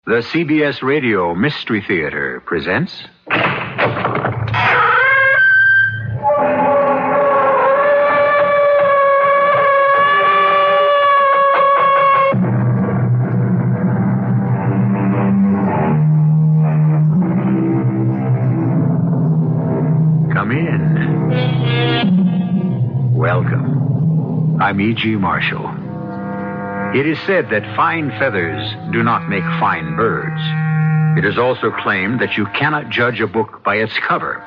The CBS Radio Mystery Theater presents... Come in. Welcome. I'm E.G. Marshall. It is said that fine feathers do not make fine birds. It is also claimed that you cannot judge a book by its cover.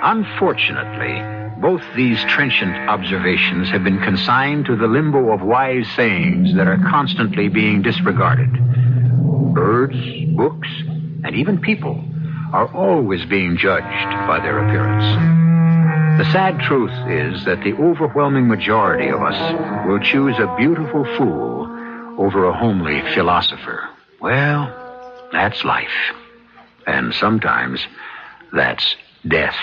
Unfortunately, both these trenchant observations have been consigned to the limbo of wise sayings that are constantly being disregarded. Birds, books, and even people are always being judged by their appearance. The sad truth is that the overwhelming majority of us will choose a beautiful fool over a homely philosopher. Well, that's life. And sometimes that's death.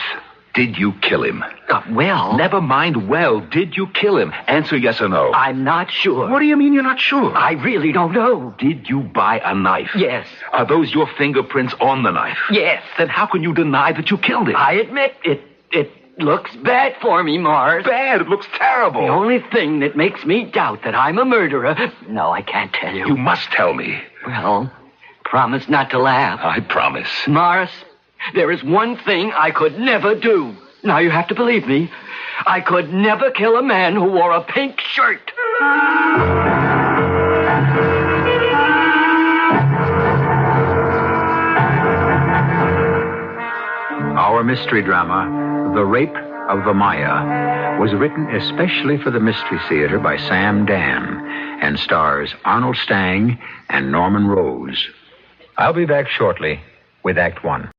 Did you kill him? Well... Never mind well. Did you kill him? Answer yes or no. I'm not sure. What do you mean you're not sure? I really don't know. Did you buy a knife? Yes. Are those your fingerprints on the knife? Yes. Then how can you deny that you killed him? I admit it looks bad for me, Mars. Bad? It looks terrible. The only thing that makes me doubt that I'm a murderer... No, I can't tell you. You must tell me. Well, promise not to laugh. I promise. Mars, there is one thing I could never do. Now you have to believe me. I could never kill a man who wore a pink shirt. Our mystery drama, The Rape of the Maia, was written especially for the Mystery Theater by Dann and stars Arnold Stang and Norman Rose. I'll be back shortly with Act One.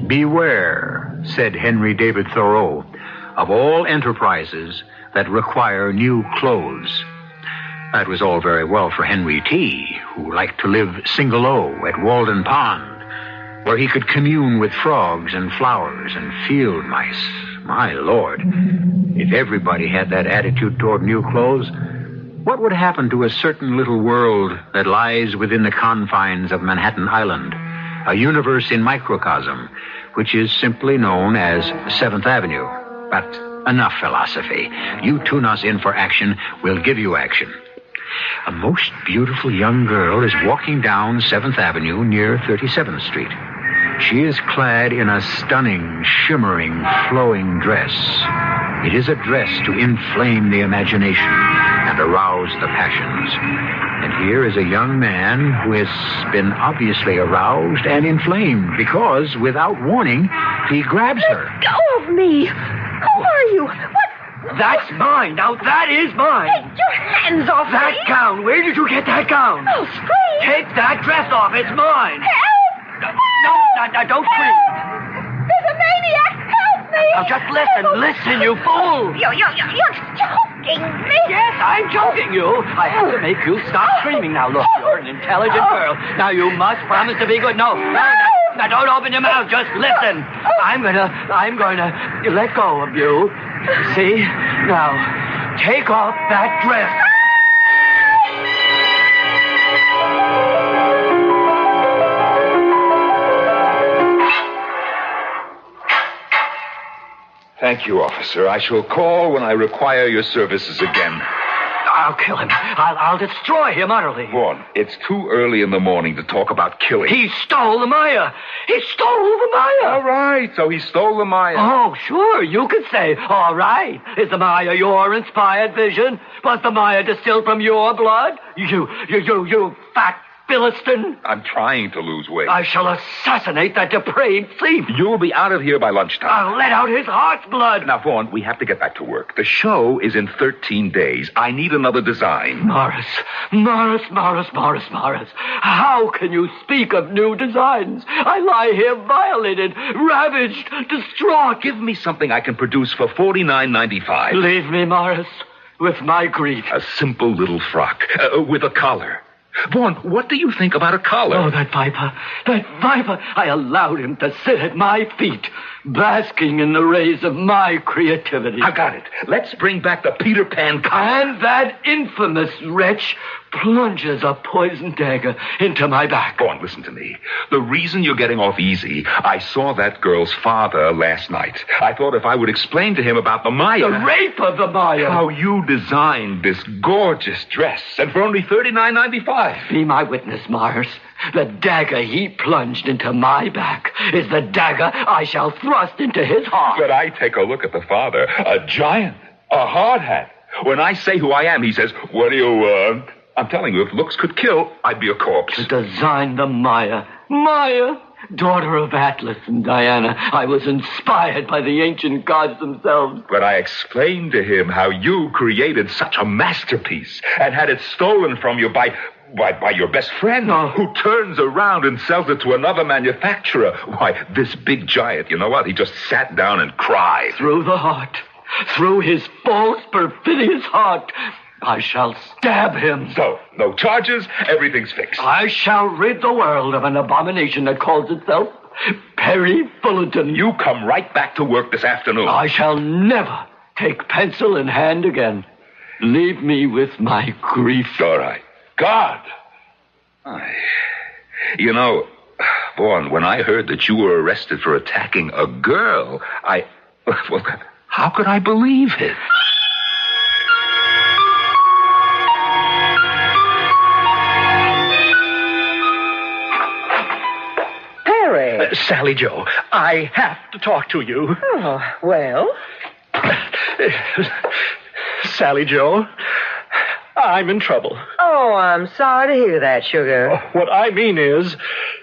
Beware, said Henry David Thoreau, of all enterprises that require new clothes. That was all very well for Henry T., who liked to live single-o at Walden Pond, where he could commune with frogs and flowers and field mice. My Lord, if everybody had that attitude toward new clothes, what would happen to a certain little world that lies within the confines of Manhattan Island, a universe in microcosm, which is simply known as 7th Avenue? But enough philosophy. You tune us in for action, we'll give you action. A most beautiful young girl is walking down 7th Avenue near 37th Street. She is clad in a stunning, shimmering, flowing dress. It is a dress to inflame the imagination and arouse the passions. And here is a young man who has been obviously aroused and inflamed because, without warning, he grabs her. Let go of me! Who are you? What? That's mine. Now that is mine. Take your hands off That me! gown. Where did you get that gown? Oh, scream! Take that dress off. It's mine. Help! No, don't scream. There's a maniac! Help me! Now just listen, you fool. You're choking me! Yes, I'm choking you. I have to make you stop screaming. Now look, you're an intelligent girl. Now you must promise to be good. No, don't open your mouth. Just listen. I'm gonna let go of you. See? Now, take off that dress. Thank you, officer. I shall call when I require your services again. I'll kill him. I'll destroy him utterly. Vaughn, it's too early in the morning to talk about killing. He stole the Maia. He stole the Maia. All right, so he stole the Maia. Oh, sure, you could say, all right. Is the Maia your inspired vision? Was the Maia distilled from your blood? You fat Philistine. I'm trying to lose weight. I shall assassinate that depraved thief. You'll be out of here by lunchtime. I'll let out his heart's blood. Now, Vaughn, we have to get back to work. The show is in 13 days. I need another design. Morris. How can you speak of new designs? I lie here violated, ravaged, distraught. Give me something I can produce for $49.95. Leave me, Morris, with my grief. A simple little frock with a collar. Vaughn, what do you think about a collar? Oh, that viper. That viper. I allowed him to sit at my feet, basking in the rays of my creativity. I got it. Let's bring back the Peter Pan collar. And that infamous wretch plunges a poisoned dagger into my back. Vaughn, listen to me. The reason you're getting off easy, I saw that girl's father last night. I thought if I would explain to him about the Maia... The rape of the Maia. How you designed this gorgeous dress, and for only $39.95. Be my witness, Mars. The dagger he plunged into my back is the dagger I shall thrust into his heart. But I take a look at the father, a giant, a hard hat. When I say who I am, he says, "What do you want?" I'm telling you, if looks could kill, I'd be a corpse. To design the Maia. Maia, daughter of Atlas and Diana. I was inspired by the ancient gods themselves. But I explained to him how you created such a masterpiece and had it stolen from you by your best friend, who turns around and sells it to another manufacturer. Why, this big giant, you know what? He just sat down and cried. Through the heart, through his false, perfidious heart, I shall stab him. So, no charges, everything's fixed. I shall rid the world of an abomination that calls itself Perry Fullerton. You come right back to work this afternoon. I shall never take pencil in hand again. Leave me with my grief. All right. God! You know, Vaughn, when I heard that you were arrested for attacking a girl, well, how could I believe it? Perry. Sally Joe, I have to talk to you. Oh, well? Sally Joe, I'm in trouble. Oh, I'm sorry to hear that, sugar. What I mean is,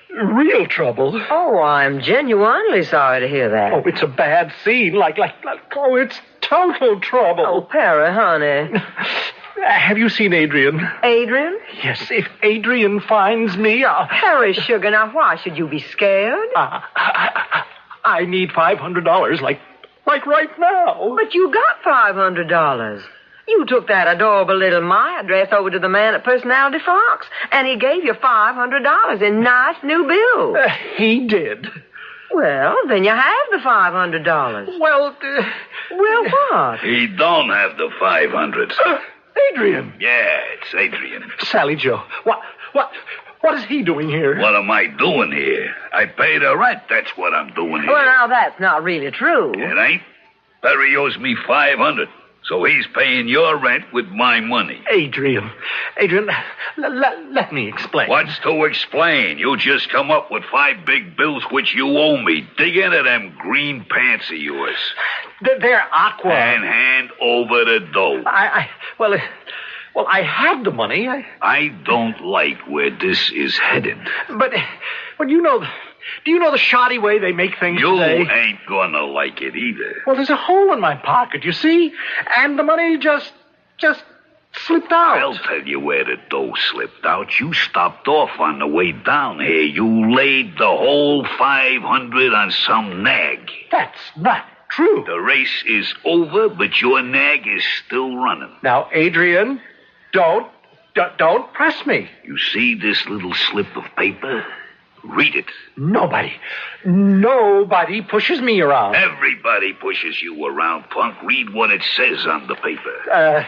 real trouble. Oh, I'm genuinely sorry to hear that. Oh, it's a bad scene, oh, it's total trouble. Oh, Perry, honey. Have you seen Adrian? Adrian? Yes, if Adrian finds me, Perry, sugar, now why should you be scared? I need $500, like right now. But you got $500. You took that adorable little Maia dress over to the man at Personality Fox, and he gave you $500 in nice new bills. He did. Well, then you have the $500. Well, what? He don't have the 500. Adrian. Yeah, it's Adrian. Sally Joe, what is he doing here? What am I doing here? I pay the rent, that's what I'm doing here. Well, now, that's not really true. It ain't? Perry owes me 500. So he's paying your rent with my money. Adrian, let me explain. What's to explain? You just come up with 5 big bills which you owe me. Dig into them green pants of yours. They're aqua. And hand over the dough. Well, I had the money. I don't like where this is headed. But do you know the shoddy way they make things You today? ain't gonna like it either. Well, there's a hole in my pocket, you see? And the money just slipped out. I'll tell you where the dough slipped out. You stopped off on the way down here. You laid the whole 500 on some nag. That's not true. The race is over, but your nag is still running. Now, Adrian, don't press me. You see this little slip of paper? Read it. Nobody pushes me around. Everybody pushes you around, punk. Read what it says on the paper.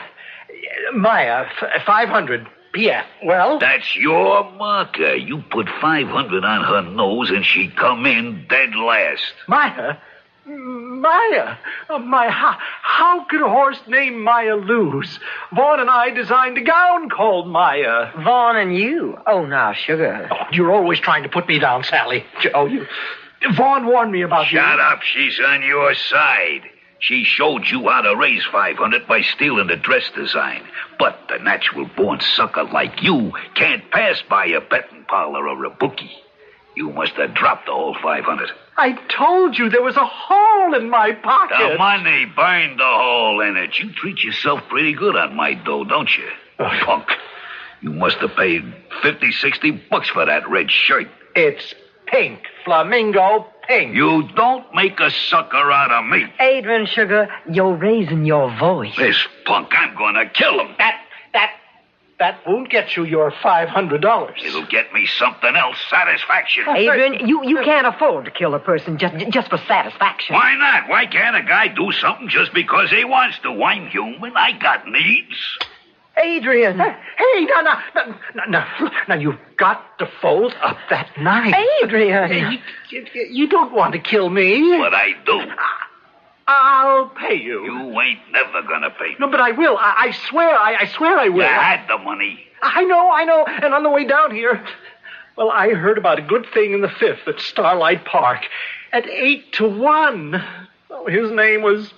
Maia, 500 PF. Well? That's your marker. You put 500 on her nose and she come in dead last. Maia, how could a horse named Maia lose? Vaughn and I designed a gown called Maia. Vaughn and you? Oh, now, sugar. Oh, you're always trying to put me down, Sally. Vaughn warned me about you. Shut up. She's on your side. She showed you how to raise 500 by stealing the dress design. But the natural-born sucker like you can't pass by a betting parlor or a bookie. You must have dropped the whole 500. I told you there was a hole in my pocket. The money burned the hole in it. You treat yourself pretty good on my dough, don't you? Punk. You must have paid $50-$60 for that red shirt. It's pink. Flamingo pink. You don't make a sucker out of me. Adrian, sugar, you're raising your voice. This punk, I'm gonna kill him. That that won't get you your $500. It'll get me something else, satisfaction. Adrian, you can't afford to kill a person just for satisfaction. Why not? Why can't a guy do something just because he wants to? I'm human. I got needs. Adrian. Hey, now, you've got to fold up that knife. Adrian. You don't want to kill me. But I do. I'll pay you. You ain't never gonna pay me. No, but I will. I swear I will. You had the money. I know. And on the way down here, well, I heard about a good thing in the Fifth at Starlight Park at 8-1. Oh, his name was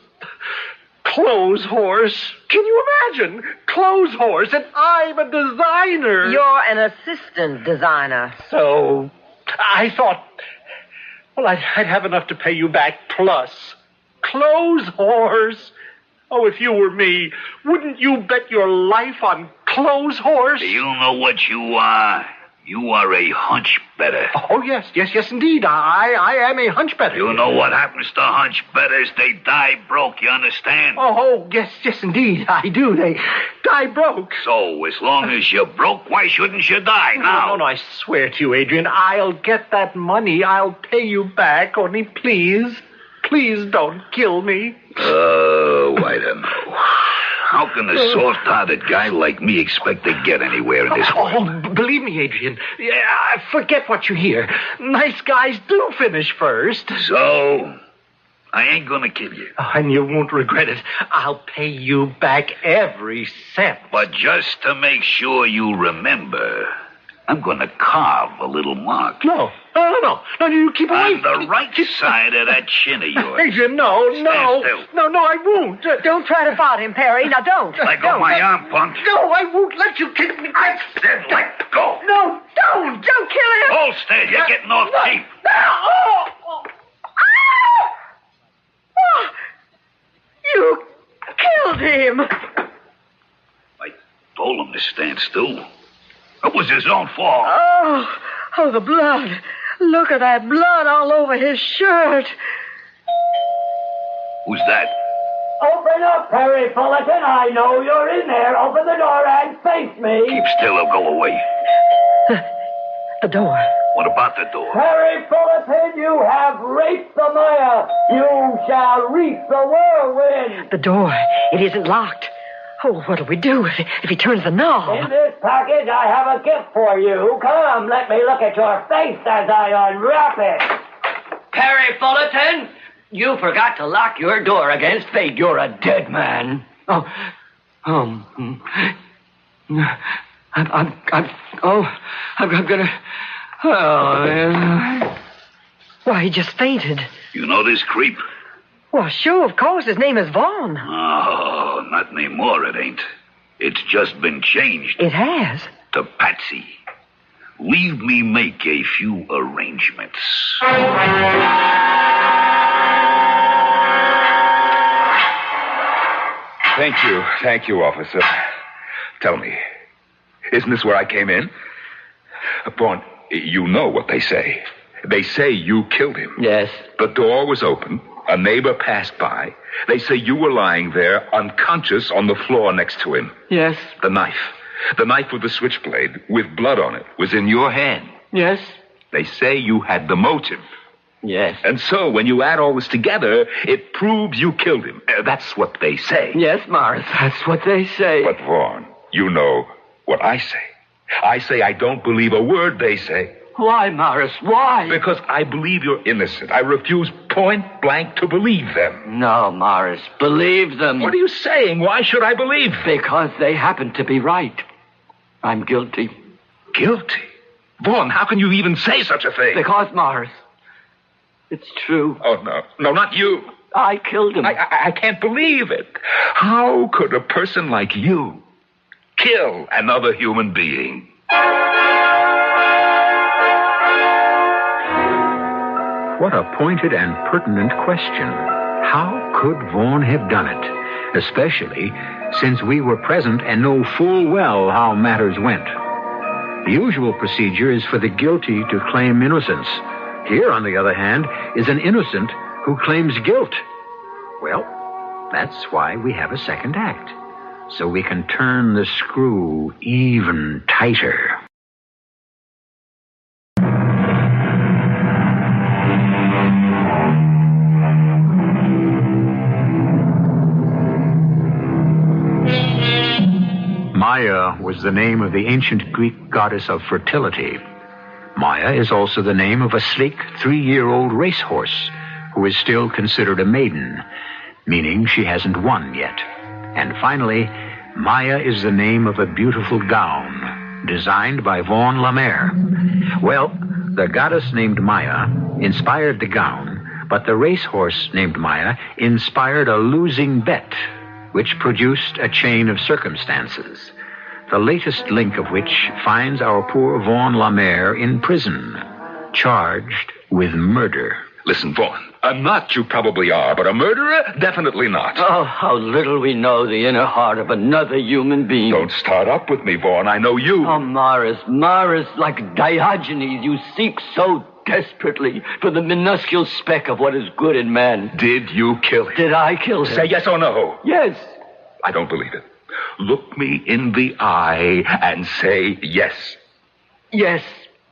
Clothes Horse. Can you imagine? Clothes Horse, and I'm a designer. You're an assistant designer. So I thought, well, I'd have enough to pay you back plus Clothes Horse. Oh, if you were me, wouldn't you bet your life on Clothes Horse? Do you know what you are? You are a hunch better. Oh, yes, indeed. I am a hunch better. You know what happens to hunch betters? They die broke, you understand? Oh, yes, indeed, I do. They die broke. So, as long as you're broke, why shouldn't you die now? No, I swear to you, Adrian, I'll get that money. I'll pay you back, only please don't kill me. Oh, I don't know. How can a soft-hearted guy like me expect to get anywhere in this world? Oh, believe me, Adrian. Forget what you hear. Nice guys do finish first. So, I ain't gonna kill you. Oh, and you won't regret it. I'll pay you back every cent. But just to make sure you remember, I'm gonna carve a little mark. No, you keep away. On the right side of that chin of yours. Adrian, no. Stand still. No, I won't. Don't try to fight him, Perry. Now, don't. Let go of my arm, punk. No, I won't let you kick me. I said let go. No, don't kill him. Hold still. You're getting off cheap. You killed him. I told him to stand still. It was his own fault. Oh, the blood. Look at that blood all over his shirt. Who's that? Open up, Perry Fullerton. I know you're in there. Open the door and face me. Keep still or go away. The door. What about the door? Perry Fullerton, you have raped the Maia. You shall reap the whirlwind. The door. It isn't locked. Oh, what'll we do if he turns the knob? In this package, I have a gift for you. Come, let me look at your face as I unwrap it. Perry Fullerton, you forgot to lock your door against fate. You're a dead man. I'm gonna. Why, he just fainted. You know this creep? Well, sure, of course. His name is Vaughn. Oh, not anymore, it ain't. It's just been changed. It has? To Patsy. Leave me make a few arrangements. Thank you, officer. Tell me, isn't this where I came in? Vaughn, you know what they say. They say you killed him. Yes. The door was open. A neighbor passed by. They say you were lying there, unconscious, on the floor next to him. Yes. The knife with the switchblade, with blood on it, was in your hand. Yes. They say you had the motive. Yes. And so, when you add all this together, it proves you killed him. That's what they say. Yes, Morris, that's what they say. But, Vaughn, you know what I say. I say I don't believe a word they say. Why, Morris, why? Because I believe you're innocent. I refuse point blank to believe them. No, Morris, believe them. What are you saying? Why should I believe? Because they happen to be right. I'm guilty. Guilty? Vaughn, how can you even say such a thing? Because, Morris, it's true. Oh, no. No, not you. I killed him. I can't believe it. How could a person like you kill another human being? What a pointed and pertinent question. How could Vaughn have done it? Especially since we were present and know full well how matters went. The usual procedure is for the guilty to claim innocence. Here, on the other hand, is an innocent who claims guilt. Well, that's why we have a second act. so we can turn the screw even tighter. Maia was the name of the ancient Greek goddess of fertility. Maia is also the name of a sleek 3-year-old racehorse who is still considered a maiden, meaning she hasn't won yet. And finally, Maia is the name of a beautiful gown designed by Vaughan Lemaire. Well, the goddess named Maia inspired the gown, but the racehorse named Maia inspired a losing bet, which produced a chain of circumstances, the latest link of which finds our poor Vaughan Lemaire in prison, charged with murder. Listen, Vaughan, a nut you probably are, but a murderer? Definitely not. Oh, how little we know the inner heart of another human being. Don't start up with me, Vaughan. I know you. Oh, Morris, like Diogenes, you seek so desperately for the minuscule speck of what is good in man. Did you kill him? Did I kill him? Say yes or no. Yes. I don't believe it. Look me in the eye and say yes. Yes.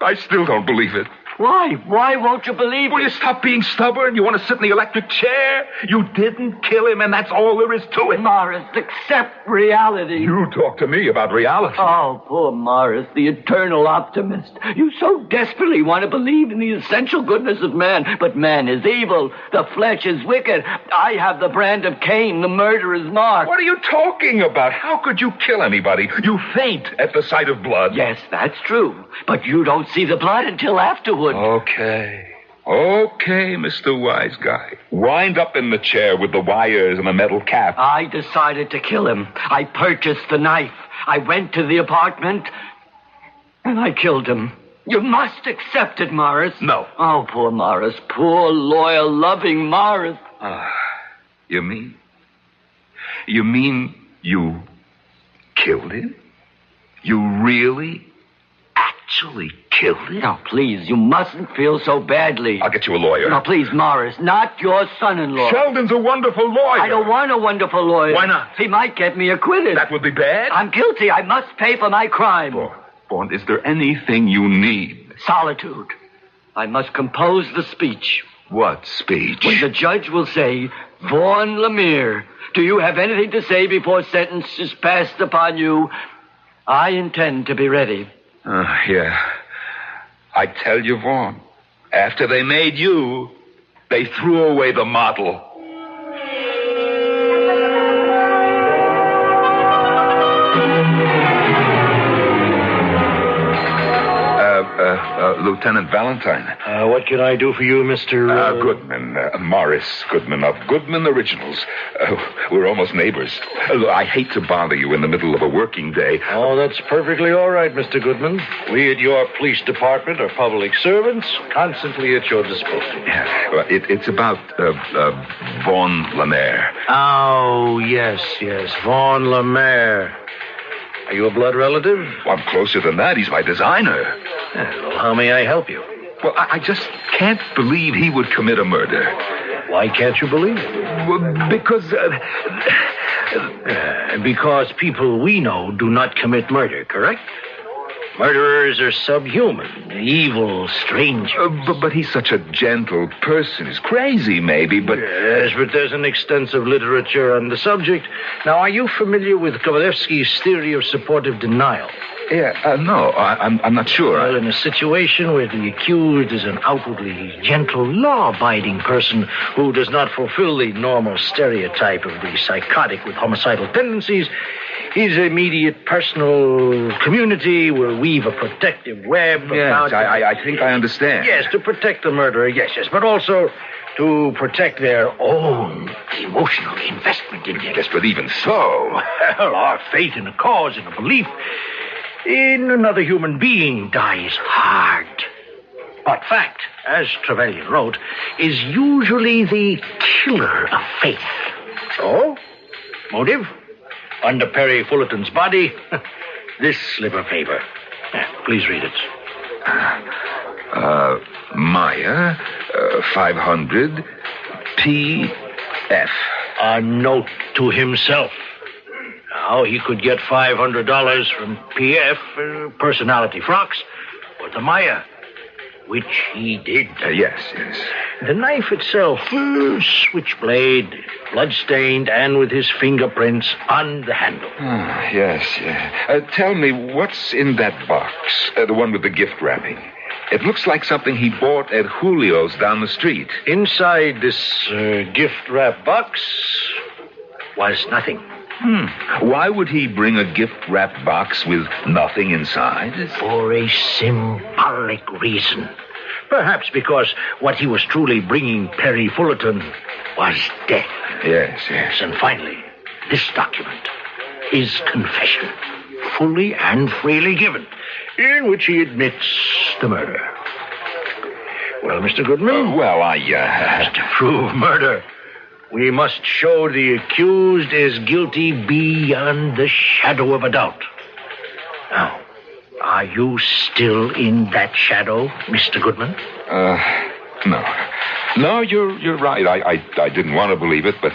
I still don't believe it. Why? Why won't you believe Will it? you stop being stubborn? You want to sit in the electric chair? You didn't kill him, and that's all there is to it. Morris, accept reality. You talk to me about reality. Oh, poor Morris, the eternal optimist. You so desperately want to believe in the essential goodness of man, but man is evil. The flesh is wicked. I have the brand of Cain, the murderer's mark. What are you talking about? How could you kill anybody? You faint at the sight of blood. Yes, that's true. But you don't see the blood until afterward. Okay, Mr. Wise Guy. Wind up in the chair with the wires and the metal cap. I decided to kill him. I purchased the knife. I went to the apartment, and I killed him. You must accept it, Morris. No. Oh, poor Morris. Poor, loyal, loving Morris. You mean you killed him? You really actually killed him? Now, please, you mustn't feel so badly. I'll get you a lawyer. Now, please, Morris, not your son-in-law. Sheldon's a wonderful lawyer. I don't want a wonderful lawyer. Why not? He might get me acquitted. That would be bad? I'm guilty. I must pay for my crime. Vaughan, is there anything you need? Solitude. I must compose the speech. What speech? When the judge will say, Vaughan Lemire, do you have anything to say before sentence is passed upon you? I intend to be ready. Yeah. I tell you, Vaughan, after they made you, they threw away the model. Lieutenant Valentine. What can I do for you, Mr. Goodman, Morris Goodman of Goodman Originals. We're almost neighbors. I hate to bother you in the middle of a working day. Oh, that's perfectly all right, Mr. Goodman. We at your police department are public servants, constantly at your disposal. Yeah, well, it's about Vaughan Lemaire. Oh, yes, Vaughan Lemaire. Are you a blood relative? Well, I'm closer than that. He's my designer. Well, how may I help you? Well, I just can't believe he would commit a murder. Why can't you believe it? Well, because... because people we know do not commit murder, correct? Murderers are subhuman, evil, strange. But he's such a gentle person. He's crazy, maybe, but... Yes, but there's an extensive literature on the subject. Now, are you familiar with Kovalevsky's theory of supportive denial? Yeah, no, I'm not sure. Well, in a situation where the accused is an outwardly gentle, law-abiding person who does not fulfill the normal stereotype of the psychotic with homicidal tendencies, his immediate personal community will weave a protective web. Yes, I think I understand. Yes, to protect the murderer, yes, but also to protect their own emotional investment in him. Yes, but even so... Well, our faith in a cause, in a belief in another human being dies hard. But fact, as Trevelyan wrote, is usually the killer of faith. So, motive? Under Perry Fullerton's body, this slip of paper. Please read it. Maia, 500, P.F. A note to himself. Now, he could get $500 from PF for personality frocks or the Maia, which he did. Yes. The knife itself, switchblade, blood-stained, and with his fingerprints on the handle. Yes. Tell me, what's in that box? The one with the gift wrapping. It looks like something he bought at Julio's down the street. Inside this gift wrap box was nothing. Why would he bring a gift-wrapped box with nothing inside? For a symbolic reason. Perhaps because what he was truly bringing Perry Fullerton was death. Yes. And finally, this document, his confession, fully and freely given, in which he admits the murder. Well, Mr. Goodman? To prove murder, we must show the accused is guilty beyond the shadow of a doubt. Now, are you still in that shadow, Mr. Goodman? No. No, you're right. I didn't want to believe it, but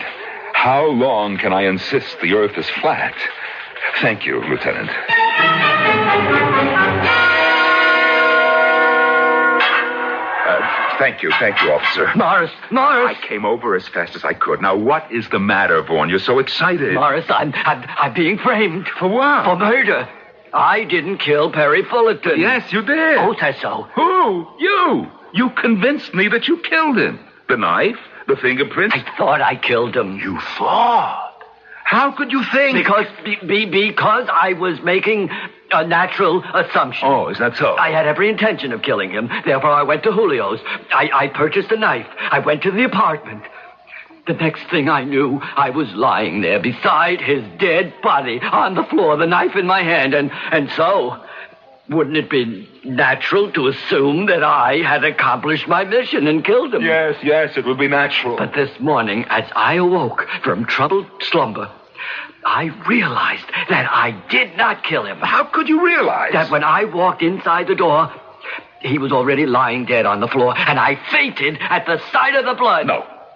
how long can I insist the earth is flat? Thank you, Lieutenant. Thank you, officer. Morris! I came over as fast as I could. Now, what is the matter, Vaughn? You're so excited. Morris, I'm being framed. For what? For murder. I didn't kill Perry Fullerton. Yes, you did. Who says so? Who? You. You convinced me that you killed him. The knife, the fingerprints. I thought I killed him. You thought? How could you think? Because I was making a natural assumption. Oh, is that so? I had every intention of killing him. Therefore, I went to Julio's. I purchased a knife. I went to the apartment. The next thing I knew, I was lying there beside his dead body on the floor, the knife in my hand. And so, wouldn't it be natural to assume that I had accomplished my mission and killed him? Yes, it would be natural. But this morning, as I awoke from troubled slumber, I realized that I did not kill him. How could you realize? That when I walked inside the door, he was already lying dead on the floor, and I fainted at the sight of the blood.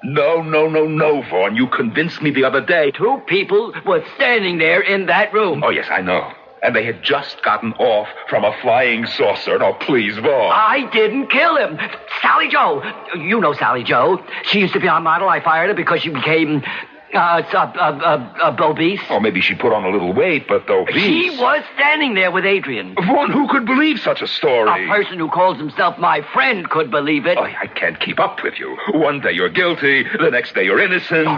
No, Vaughn. You convinced me the other day. 2 people were standing there in that room. Oh, yes, I know. And they had just gotten off from a flying saucer. No, please, Vaughn. I didn't kill him. Sally Joe. You know Sally Joe. She used to be our model. I fired her because she became obese. Oh, maybe she put on a little weight, but obese. She was standing there with Adrian. Vaughn, who could believe such a story? A person who calls himself my friend could believe it. Oh, I can't keep up with you. One day you're guilty, the next day you're innocent. All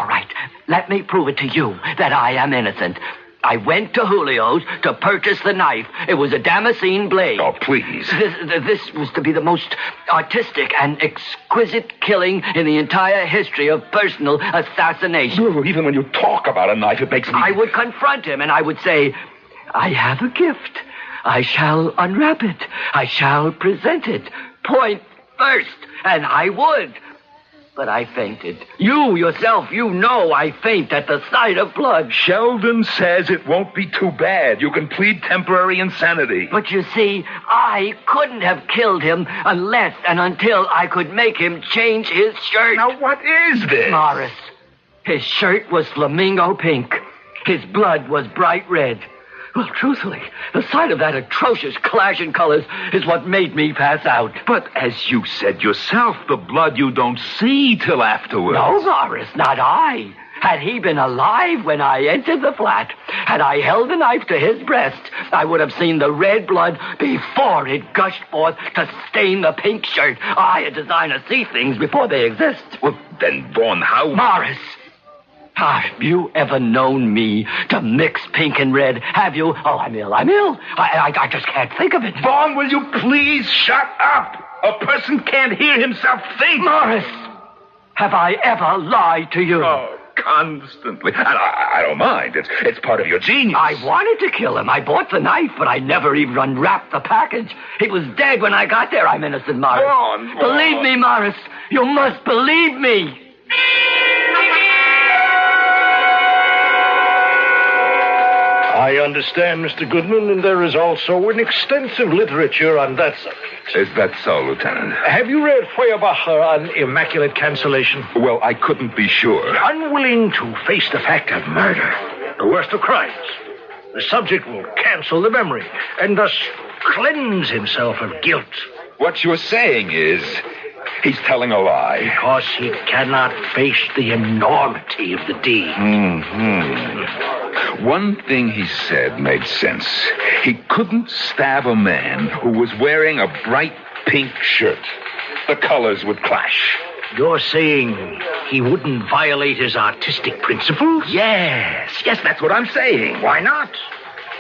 right. Let me prove it to you that I am innocent. I went to Julio's to purchase the knife. It was a Damascene blade. Oh, please. This was to be the most artistic and exquisite killing in the entire history of personal assassination. Even when you talk about a knife, it makes me... I would confront him and I would say, I have a gift. I shall unwrap it. I shall present it. Point first. And I would. But I fainted. You yourself, you know I faint at the sight of blood. Sheldon says it won't be too bad. You can plead temporary insanity. But you see, I couldn't have killed him unless and until I could make him change his shirt. Now, what is this? Morris, his shirt was flamingo pink. His blood was bright red. Well, truthfully, the sight of that atrocious clash in colors is what made me pass out. But as you said yourself, the blood you don't see till afterwards. No, Morris, not I. Had he been alive when I entered the flat, had I held the knife to his breast, I would have seen the red blood before it gushed forth to stain the pink shirt. I, a designer, see things before they exist. Well, then, Vaughn, how... Morris! Have you ever known me to mix pink and red? Have you? Oh, I'm ill. I just can't think of it. Vaughn, will you please shut up? A person can't hear himself think. Morris, have I ever lied to you? Oh, constantly. And I don't mind. It's part of your genius. I wanted to kill him. I bought the knife, but I never even unwrapped the package. He was dead when I got there. I'm innocent, Morris. Vaughn. Believe me, Morris. You must believe me. I understand, Mr. Goodman, and there is also an extensive literature on that subject. Is that so, Lieutenant? Have you read Feuerbacher on immaculate cancellation? Well, I couldn't be sure. Unwilling to face the fact of murder, the worst of crimes. The subject will cancel the memory and thus cleanse himself of guilt. What you're saying is he's telling a lie. Because he cannot face the enormity of the deed. Mm-hmm. One thing he said made sense. He couldn't stab a man who was wearing a bright pink shirt. The colors would clash. You're saying he wouldn't violate his artistic principles? Yes, that's what I'm saying. Why not?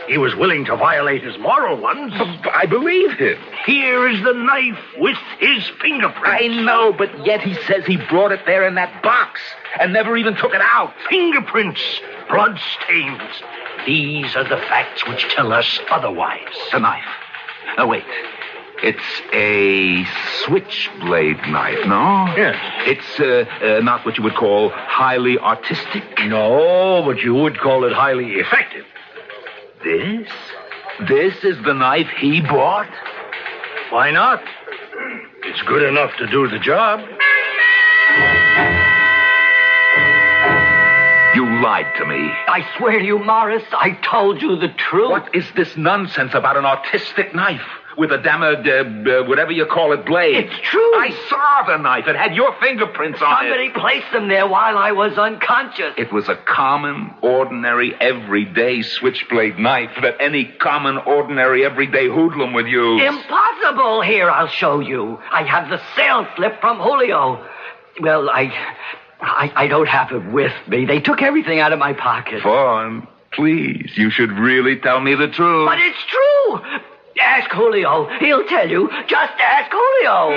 He was willing to violate his moral ones. I believe him. Here is the knife with his fingerprints. I know, but yet he says he brought it there in that box and never even took it out. Fingerprints, blood stains. These are the facts which tell us otherwise. The knife. Oh, wait. It's a switchblade knife, no? Yes. It's not what you would call highly artistic. No, but you would call it highly effective. This is the knife he bought? Why not? It's good enough to do the job. You lied to me. I swear to you, Morris, I told you the truth. What is this nonsense about an artistic knife with a whatever you call it, blade? It's true. I saw the knife. It had your fingerprints on Somebody it. placed them there while I was unconscious. It was a common, ordinary, everyday switchblade knife that any common, ordinary, everyday hoodlum would use. Impossible. Here, I'll show you. I have the sales slip from Julio. Well, I don't have it with me. They took everything out of my pocket. Vaughn, please, you should really tell me the truth. But it's true. Ask Julio. He'll tell you. Just ask Julio.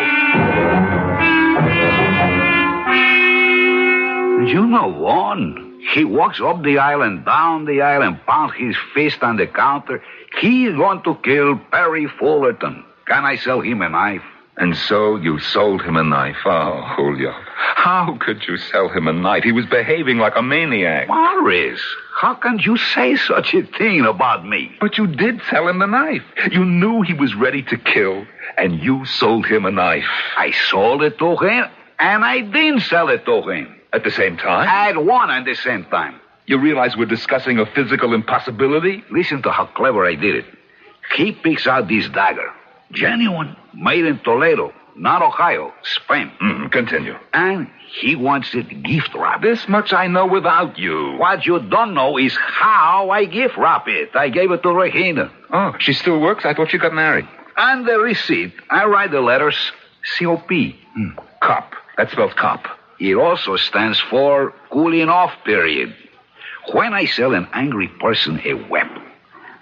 You know, Vaughn, he walks up the aisle and down the aisle and pounds his fist on the counter. He's going to kill Perry Fullerton. Can I sell him a knife? And so you sold him a knife. Oh, Julio. How could you sell him a knife? He was behaving like a maniac. Morris, how can you say such a thing about me? But you did sell him the knife. You knew he was ready to kill, and you sold him a knife. I sold it to him, and I didn't sell it to him. At the same time? At one at the same time. You realize we're discussing a physical impossibility? Listen to how clever I did it. He picks out this dagger. Genuine. Made in Toledo, not Ohio, Spain. Continue. And he wants it gift wrapped. This much I know without you. What you don't know is how I gift wrap it. I gave it to Regina. Oh, she still works? I thought she got married. On the receipt, I write the letters C-O-P. Cop. That spells cop. It also stands for cooling off period. When I sell an angry person a weapon,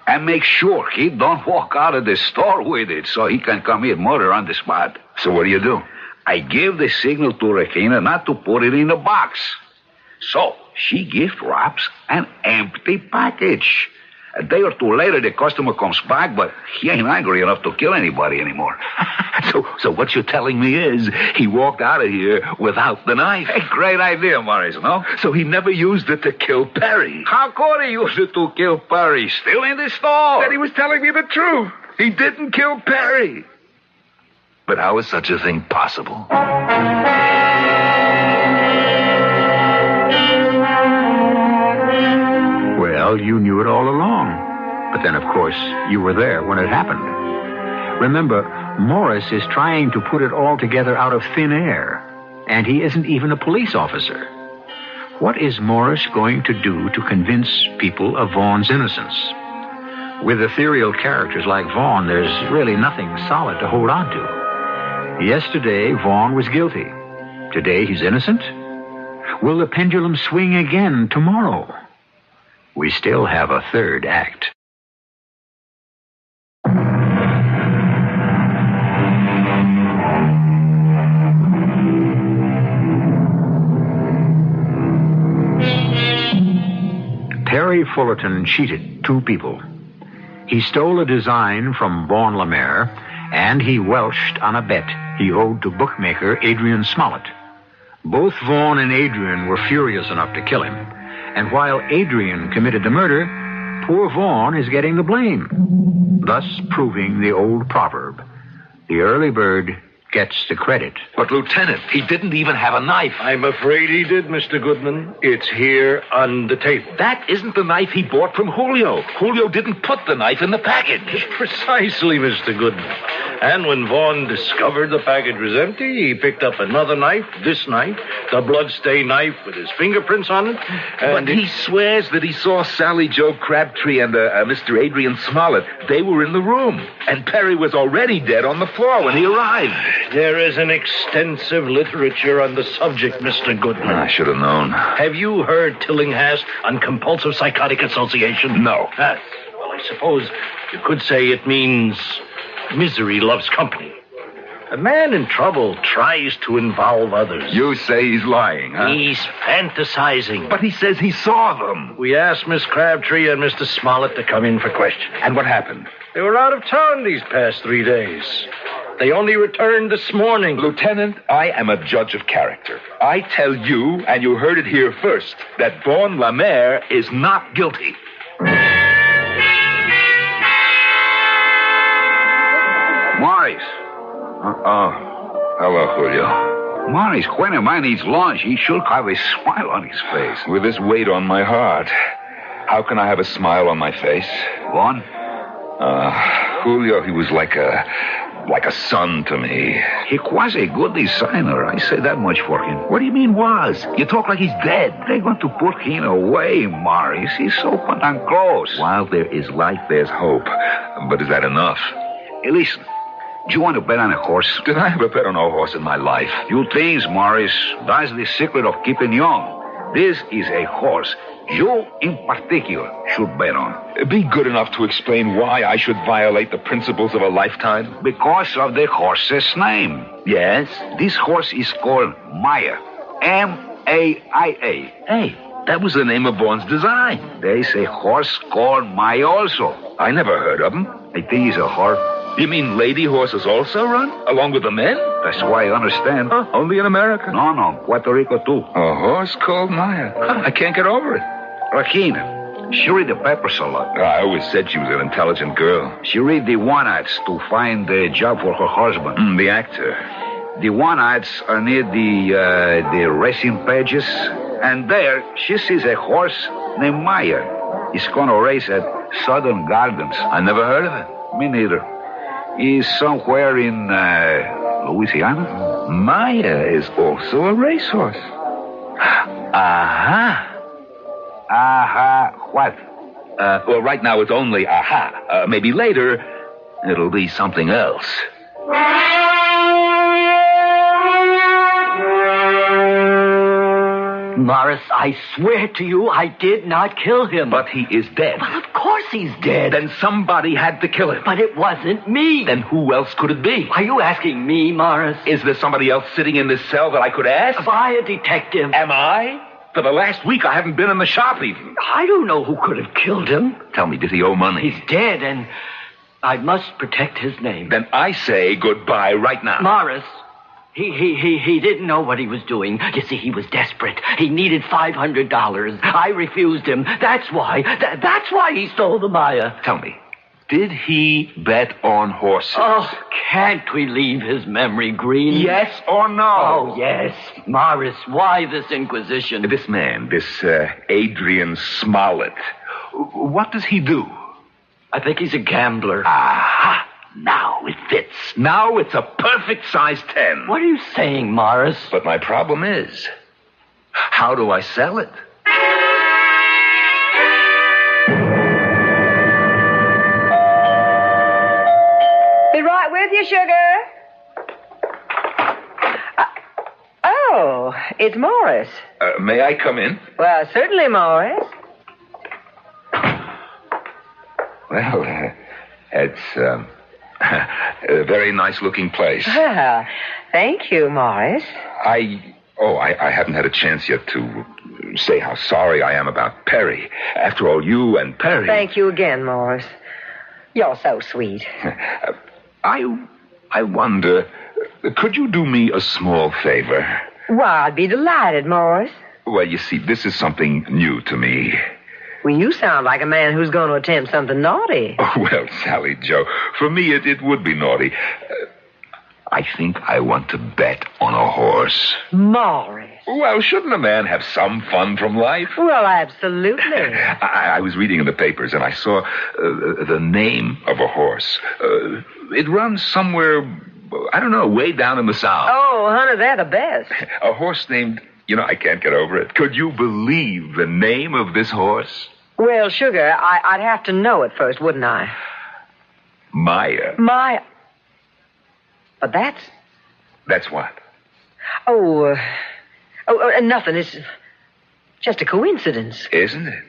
I make sure he don't walk out of the store with it so he can commit murder on the spot. So what do? I give the signal to Regina not to put it in the box. So she gift wraps an empty package. A day or two later, the customer comes back, but he ain't angry enough to kill anybody anymore. So what you're telling me is he walked out of here without the knife. A great idea, Morris, no? So he never used it to kill Perry. How could he use it to kill Perry? Still in the store. Then he was telling me the truth. He didn't kill Perry. But how is such a thing possible? Well, you knew it all along. But then, of course, you were there when it happened. Remember, Morris is trying to put it all together out of thin air, and he isn't even a police officer. What is Morris going to do to convince people of Vaughn's innocence? With ethereal characters like Vaughn, there's really nothing solid to hold on to. Yesterday, Vaughn was guilty. Today, he's innocent. Will the pendulum swing again tomorrow? We still have a third act. Perry Fullerton cheated two people. He stole a design from Vaughn Lemaire, and he welched on a bet he owed to bookmaker Adrian Smollett. Both Vaughn and Adrian were furious enough to kill him. And while Adrian committed the murder, poor Vaughn is getting the blame, thus proving the old proverb, the early bird gets the credit. But, Lieutenant, he didn't even have a knife. I'm afraid he did, Mr. Goodman. It's here on the table. That isn't the knife he bought from Julio. Julio didn't put the knife in the package. Precisely, Mr. Goodman. And when Vaughn discovered the package was empty, he picked up another knife, this knife, the bloodstained knife with his fingerprints on it. But he swears that he saw Sally Joe Crabtree and Mr. Adrian Smollett. They were in the room. And Perry was already dead on the floor when he arrived. There is an extensive literature on the subject, Mr. Goodman. I should have known. Have you heard Tillinghast on compulsive psychotic association? No. Well, I suppose you could say it means misery loves company. A man in trouble tries to involve others. You say he's lying, huh? He's fantasizing. But he says he saw them. We asked Miss Crabtree and Mr. Smollett to come in for questioning. And what happened? They were out of town these past 3 days. They only returned this morning. Lieutenant, I am a judge of character. I tell you, and you heard it here first, that Vaughn Lemaire is not guilty. Morris. Hello, Julio. Morris, when a man eats lunch, he should have a smile on his face. With this weight on my heart, how can I have a smile on my face? Vaughn? Julio, he was like a son to me. He was a good designer. I say that much for him. What do you mean was? You talk like he's dead. They're going to put him away, Morris. He's open and close. While there is life, there's hope. But is that enough? Hey, listen. Do you want to bet on a horse? Did I ever bet on a horse in my life? You things, Morris. That's the secret of keeping young. This is a horse you, in particular, should bet on. Be good enough to explain why I should violate the principles of a lifetime. Because of the horse's name. Yes? This horse is called Maia. M-A-I-A. Hey, that was the name of Vaughn's design. There's a horse called Maia also. I never heard of him. I think he's a horse. You mean lady horses also run, along with the men? That's why I understand. Huh, only in America? No, Puerto Rico too. A horse called Maia. I can't get over it. Regina, she read the papers a lot. I always said she was an intelligent girl. She read the one ads to find a job for her husband. The actor. The one ads are near the racing pages. And there, she sees a horse named Maia. He's going to race at Southern Gardens. I never heard of it. Me neither. He's somewhere in Louisiana. Maia is also a racehorse. Aha. Aha, what? Well, right now it's only aha. Maybe later, it'll be something else. Morris, I swear to you, I did not kill him. But he is dead. Well, of course he's dead. Then somebody had to kill him. But it wasn't me. Then who else could it be? Are you asking me, Morris? Is there somebody else sitting in this cell that I could ask? By a detective. Am I? For the last week, I haven't been in the shop even. I don't know who could have killed him. Tell me, does he owe money? He's dead, and I must protect his name. Then I say goodbye right now. Morris, he didn't know what he was doing. You see, he was desperate. He needed $500. I refused him. That's why. That's why he stole the Maia. Tell me, did he bet on horses? Oh, can't we leave his memory green? Yes or no? Oh, yes. Morris, why this inquisition? This man, this Adrian Smollett, what does he do? I think he's a gambler. Aha! Now it fits. Now it's a perfect size 10. What are you saying, Morris? But my problem is, how do I sell it? Be right with you, sugar. Oh, it's Morris. May I come in? Well, certainly, Morris. Well, it's a very nice-looking place. Well, thank you, Morris. I haven't had a chance yet to say how sorry I am about Perry. After all, you and Perry... Thank you again, Morris. You're so sweet. I wonder, could you do me a small favor? Why, I'd be delighted, Morris. Well, you see, this is something new to me. Well, you sound like a man who's going to attempt something naughty. Oh, well, Sally Joe, for me it would be naughty. I think I want to bet on a horse. Morris. Well, shouldn't a man have some fun from life? Well, absolutely. I was reading in the papers, and I saw the name of a horse. It runs somewhere, I don't know, way down in the south. Oh, honey, they're the best. A horse named, I can't get over it. Could you believe the name of this horse? Well, Sugar, I'd have to know it first, wouldn't I? Maia. Maia. But that's... That's what? Oh, nothing. It's just a coincidence. Isn't it?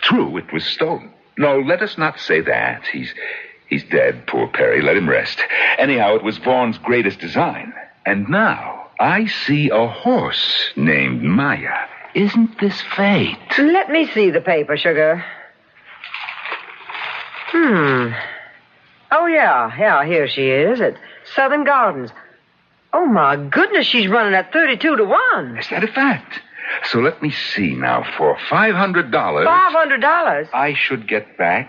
True, it was stolen. No, let us not say that. He's dead, poor Perry. Let him rest. Anyhow, it was Vaughn's greatest design. And now I see a horse named Maia. Isn't this fate? Let me see the paper, Sugar. Oh, yeah, here she is at Southern Gardens. Oh, my goodness, she's running at 32 to 1. Is that a fact? So let me see now. For $500... $500? I should get back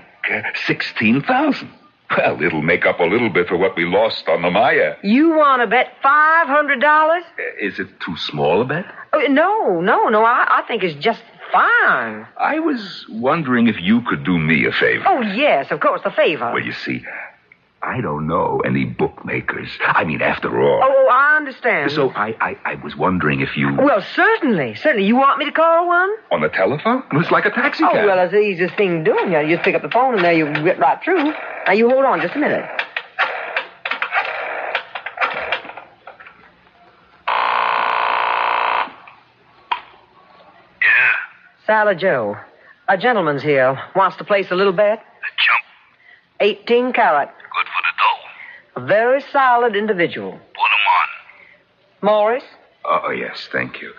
$16,000. Well, it'll make up a little bit for what we lost on the Maia. You want to bet $500? Is it too small a bet? Oh, no. I think it's just fine. I was wondering if you could do me a favor. Oh, yes, of course, a favor. Well, you see, I don't know any bookmakers. I mean, after all. Oh, I understand. So I was wondering if you... Well, certainly. You want me to call one? On the telephone? It was like a taxi cab. Oh, well, it's the easiest thing doing. You just pick up the phone and there you get right through. Now, you hold on just a minute. Yeah? Sally Joe. A gentleman's here. Wants to place a little bet. A chump. 18 carat. Good for the dough. A very solid individual. Put him on. Morris? Oh, yes, thank you.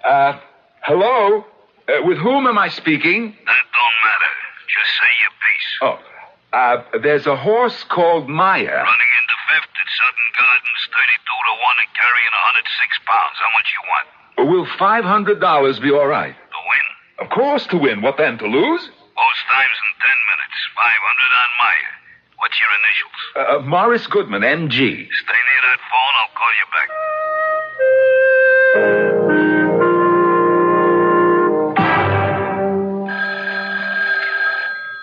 Hello? With whom am I speaking? That don't matter. Just say your piece. Oh, there's a horse called Maia. Running into fifth at Southern Gardens, 32 to 1 and carrying 106 pounds. How much you want? Will $500 be all right? To win? Of course, to win. What then, to lose? Most times in 10 minutes. 500 on Maia. What's your initials? Morris Goodman, MG. Stay near that phone. I'll call you back.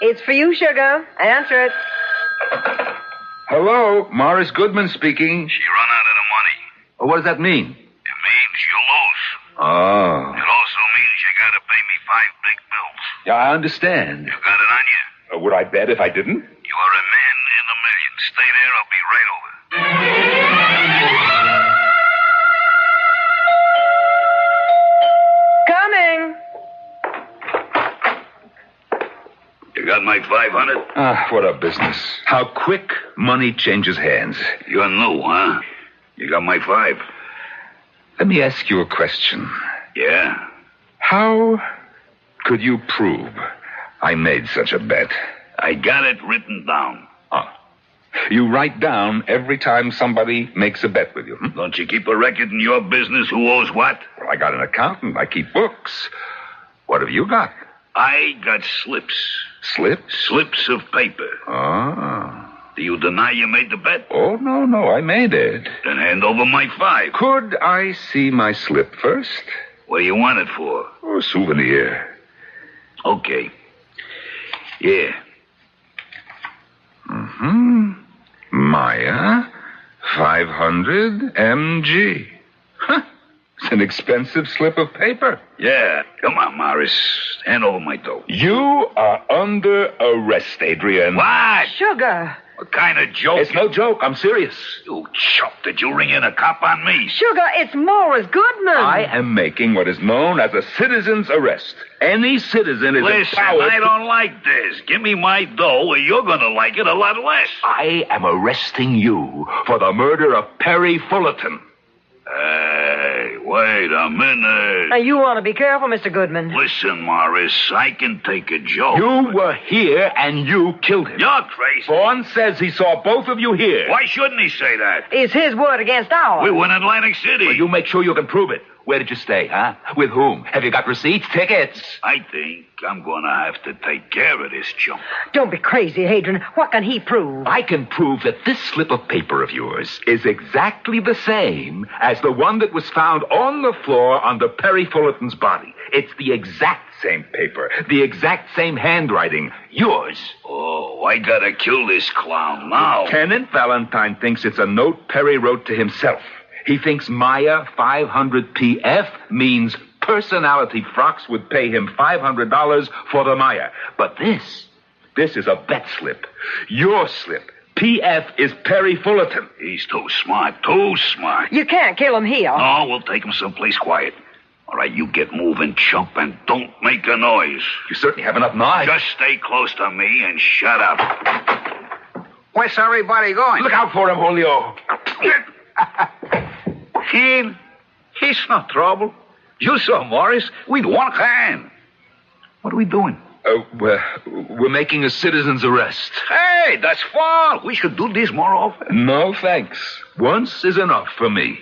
It's for you, Sugar. Answer it. Hello, Morris Goodman speaking. She run out of the money. What does that mean? It means you lose. Oh. It also means you gotta pay me 5 big bills. Yeah, I understand. You got it on you? Would I bet if I didn't? You are a man in a million. Stay there. I'll be right over. Coming. You got my 500? What a business. How quick money changes hands. You're new, huh? You got my 5? Let me ask you a question. Yeah? How could you prove I made such a bet? I got it written down. You write down every time somebody makes a bet with you. Don't you keep a record in your business who owes what? Well, I got an accountant. I keep books. What have you got? I got slips. Slips? Slips of paper. Do you deny you made the bet? Oh, no, I made it. Then hand over my 5. Could I see my slip first? What do you want it for? Oh, a souvenir. Okay. Yeah. Maia, 500 MG. It's an expensive slip of paper. Yeah. Come on, Morris. Hand over my dough. You are under arrest, Adrian. What? Sugar. What kind of joke? It's no joke. I'm serious. You chump. Did you ring in a cop on me? Sugar, it's Morris Goodman. I am making what is known as a citizen's arrest. Any citizen is Listen, empowered I don't like this. Give me my dough or you're going to like it a lot less. I am arresting you for the murder of Perry Fullerton. Hey, wait a minute. Now, you want to be careful, Mr. Goodman. Listen, Morris, I can take a joke. You were here and you killed him. You're crazy. Vaughn says he saw both of you here. Why shouldn't he say that? It's his word against ours. We were in Atlantic City. Well, you make sure you can prove it. Where did you stay, huh? With whom? Have you got receipts, tickets? I think I'm gonna have to take care of this chump. Don't be crazy, Hadrian. What can he prove? I can prove that this slip of paper of yours is exactly the same as the one that was found on the floor under Perry Fullerton's body. It's the exact same paper, the exact same handwriting. Yours. Oh, I gotta kill this clown now. Lieutenant Valentine thinks it's a note Perry wrote to himself. He thinks Maia 500 PF means Personality Frocks would pay him $500 for the Maia. But this is a bet slip. Your slip. PF is Perry Fullerton. He's too smart, too smart. You can't kill him here. No, we'll take him someplace quiet. All right, you get moving, chump, and don't make a noise. You certainly have enough knives. Just stay close to me and shut up. Where's everybody going? Look out for him, Julio. He's no trouble. You saw Morris with one hand. What are we doing? We're making a citizen's arrest. Hey, that's fun. We should do this more often. No, thanks. Once is enough for me.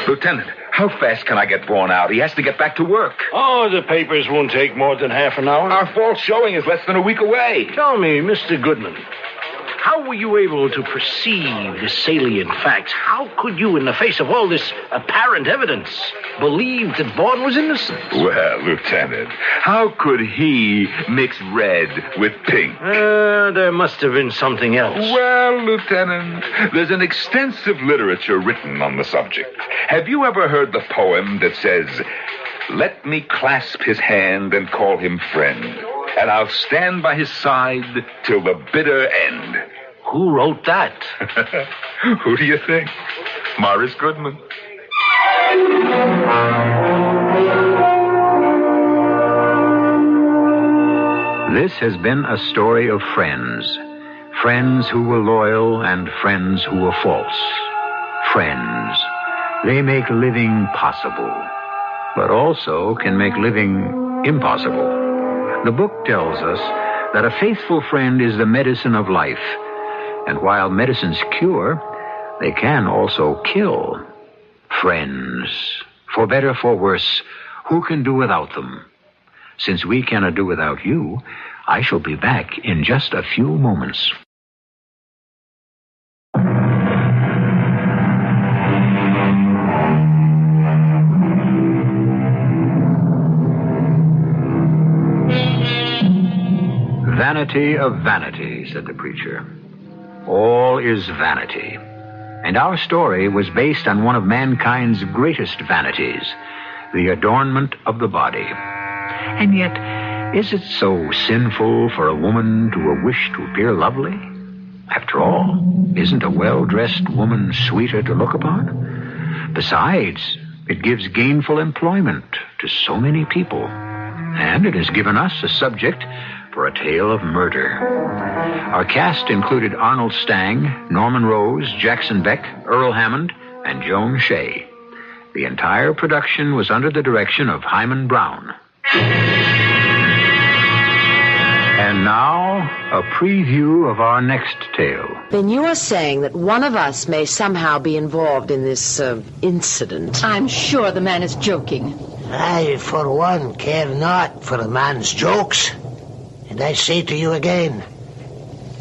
Lieutenant, how fast can I get Vaughn out? He has to get back to work. Oh, the papers won't take more than half an hour. Our fall showing is less than a week away. Tell me, Mr. Goodman, how were you able to perceive the salient facts? How could you, in the face of all this apparent evidence, believe that Vaughn was innocent? Well, Lieutenant, how could he mix red with pink? There must have been something else. Well, Lieutenant, there's an extensive literature written on the subject. Have you ever heard the poem that says, "Let me clasp his hand and call him friend, and I'll stand by his side till the bitter end"? Who wrote that? Who do you think? Morris Goodman. This has been a story of friends. Friends who were loyal and friends who were false. Friends. They make living possible, but also can make living impossible. The book tells us that a faithful friend is the medicine of life. And while medicines cure, they can also kill. Friends. For better, for worse, who can do without them? Since we cannot do without you, I shall be back in just a few moments. Vanity of vanity, said the preacher. All is vanity. And our story was based on one of mankind's greatest vanities, the adornment of the body. And yet, is it so sinful for a woman to wish to appear lovely? After all, isn't a well-dressed woman sweeter to look upon? Besides, it gives gainful employment to so many people. And it has given us a subject for a tale of murder. Our cast included Arnold Stang, Norman Rose, Jackson Beck, Earl Hammond, and Joan Shay. The entire production was under the direction of Himan Brown. And now, a preview of our next tale. Then you are saying that one of us may somehow be involved in this, incident. I'm sure the man is joking. I, for one, care not for a man's jokes. And I say to you again,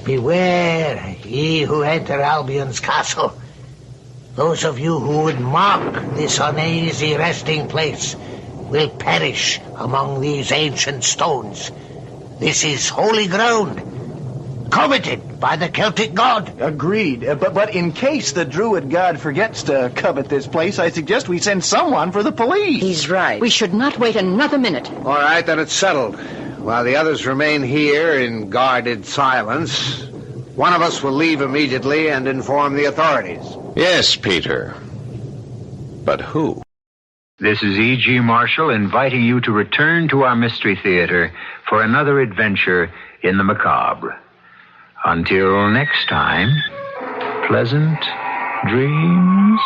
beware, ye who enter Albion's castle. Those of you who would mock this uneasy resting place will perish among these ancient stones. This is holy ground, coveted by the Celtic god. Agreed. But in case the druid god forgets to covet this place, I suggest we send someone for the police. He's right. We should not wait another minute. All right, then it's settled. While the others remain here in guarded silence, one of us will leave immediately and inform the authorities. Yes, Peter. But who? This is E.G. Marshall inviting you to return to our Mystery Theater for another adventure in the macabre. Until next time, pleasant dreams.